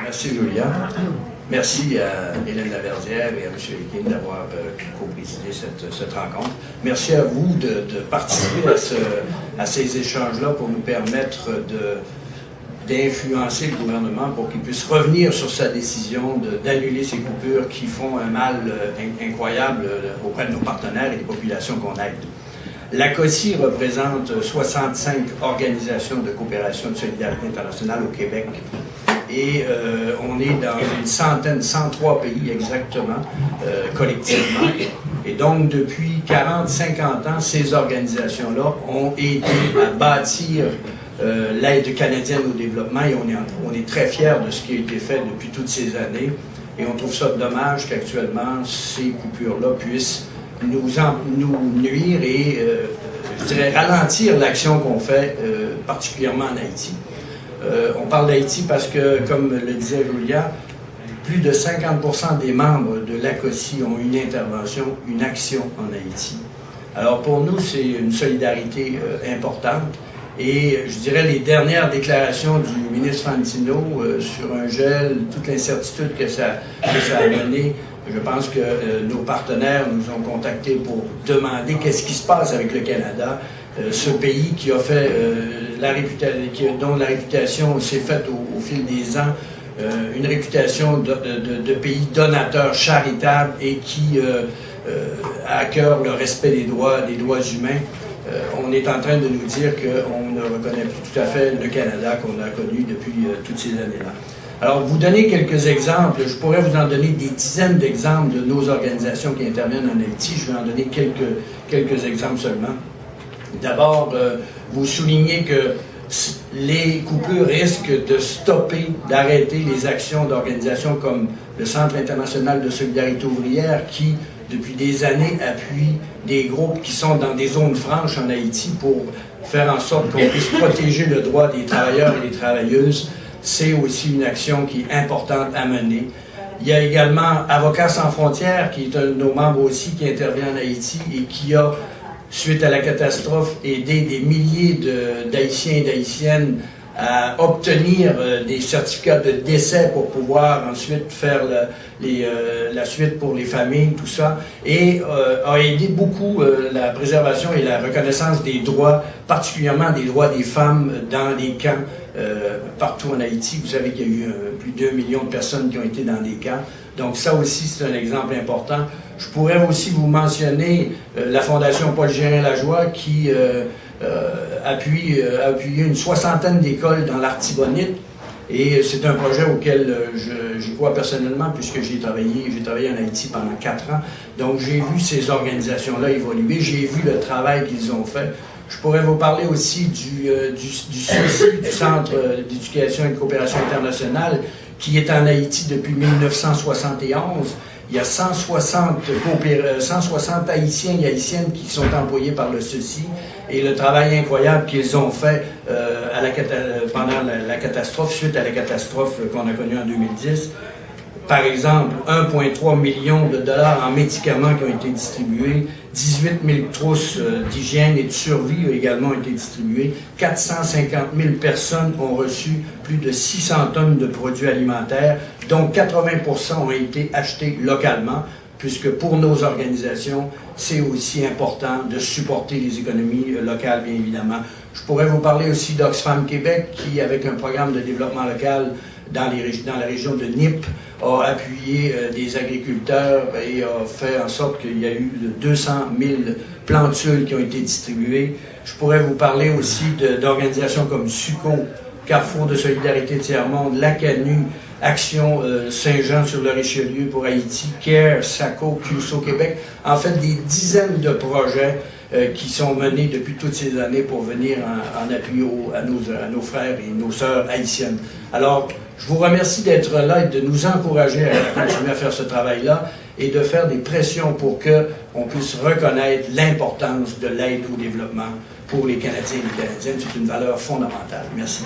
Merci, Julia. Merci à Hélène Laverdière et à M. Ekin d'avoir co-présidé cette rencontre. Merci à vous de participer à ces échanges-là pour nous permettre d'influencer le gouvernement pour qu'il puisse revenir sur sa décision d'annuler ces coupures qui font un mal incroyable auprès de nos partenaires et des populations qu'on aide. La COSI représente 65 organisations de coopération et de solidarité internationale au Québec. Et on est dans une centaine, 103 pays exactement, collectivement. Et donc, depuis 40-50 ans, ces organisations-là ont aidé à bâtir l'aide canadienne au développement et on est très fiers de ce qui a été fait depuis toutes ces années. Et on trouve ça dommage qu'actuellement, ces coupures-là puissent nous nuire et, je dirais, ralentir l'action qu'on fait, particulièrement en Haïti. On parle d'Haïti parce que, comme le disait Julia, plus de 50% des membres de l'ACOSI ont une intervention, une action en Haïti. Alors pour nous, c'est une solidarité importante. Et je dirais les dernières déclarations du ministre Fantino sur un gel, toute l'incertitude que ça a donné, je pense que nos partenaires nous ont contactés pour demander qu'est-ce qui se passe avec le Canada, ce pays qui a fait dont la réputation s'est faite au fil des ans, une réputation de pays donateur charitable et qui a à cœur le respect des droits humains. On est en train de nous dire qu'on ne reconnaît plus tout à fait le Canada qu'on a connu depuis toutes ces années-là. Alors, vous donner quelques exemples, je pourrais vous en donner des dizaines d'exemples de nos organisations qui interviennent en Haïti. Je vais en donner quelques exemples seulement. D'abord, vous soulignez que les coupures risquent de stopper, d'arrêter les actions d'organisations comme le Centre international de solidarité ouvrière qui, depuis des années, appuie des groupes qui sont dans des zones franches en Haïti pour faire en sorte qu'on puisse protéger le droit des travailleurs et des travailleuses. C'est aussi une action qui est importante à mener. Il y a également Avocats sans frontières, qui est un de nos membres aussi, qui intervient en Haïti et qui a, suite à la catastrophe, aidé des milliers d'Haïtiens et d'Haïtiennes à obtenir des certificats de décès pour pouvoir ensuite faire la suite pour les familles, tout ça, et a aidé beaucoup la préservation et la reconnaissance des droits, particulièrement des droits des femmes dans les camps partout en Haïti. Vous savez qu'il y a eu plus de 2 millions de personnes qui ont été dans des camps. Donc ça aussi, c'est un exemple important. Je pourrais aussi vous mentionner la Fondation Paul Gérin-Lajoie qui a appuyé une 60aine d'écoles dans l'Artibonite. Et c'est un projet auquel j'y crois personnellement puisque j'ai travaillé en Haïti pendant 4 ans. Donc j'ai vu ces organisations-là évoluer, j'ai vu le travail qu'ils ont fait. Je pourrais vous parler aussi du CECI, du Centre d'éducation et de coopération internationale, qui est en Haïti depuis 1971. Il y a 160 Haïtiens et Haïtiennes qui sont employés par le CECI et le travail incroyable qu'ils ont fait pendant la catastrophe, suite à la catastrophe qu'on a connue en 2010. Par exemple, 1,3 million de dollars en médicaments qui ont été distribués, 18 000 trousses d'hygiène et de survie également ont été distribuées, 450 000 personnes ont reçu plus de 600 tonnes de produits alimentaires, dont 80% ont été achetés localement, puisque pour nos organisations, c'est aussi important de supporter les économies locales, bien évidemment. Je pourrais vous parler aussi d'Oxfam Québec, qui, avec un programme de développement local dans la région de Nip, a appuyé des agriculteurs et a fait en sorte qu'il y a eu 200 000 plantules qui ont été distribuées. Je pourrais vous parler aussi d'organisations comme SUCO, Carrefour de solidarité Tiers-Monde, La Canu, Action Saint-Jean sur le Richelieu pour Haïti, CARE, SACO, CUSO Québec. En fait, des dizaines de projets qui sont menés depuis toutes ces années pour venir en appui à nos frères et nos sœurs haïtiennes. Alors, je vous remercie d'être là et de nous encourager à continuer à faire ce travail-là et de faire des pressions pour qu'on puisse reconnaître l'importance de l'aide au développement pour les Canadiens et les Canadiennes. C'est une valeur fondamentale. Merci.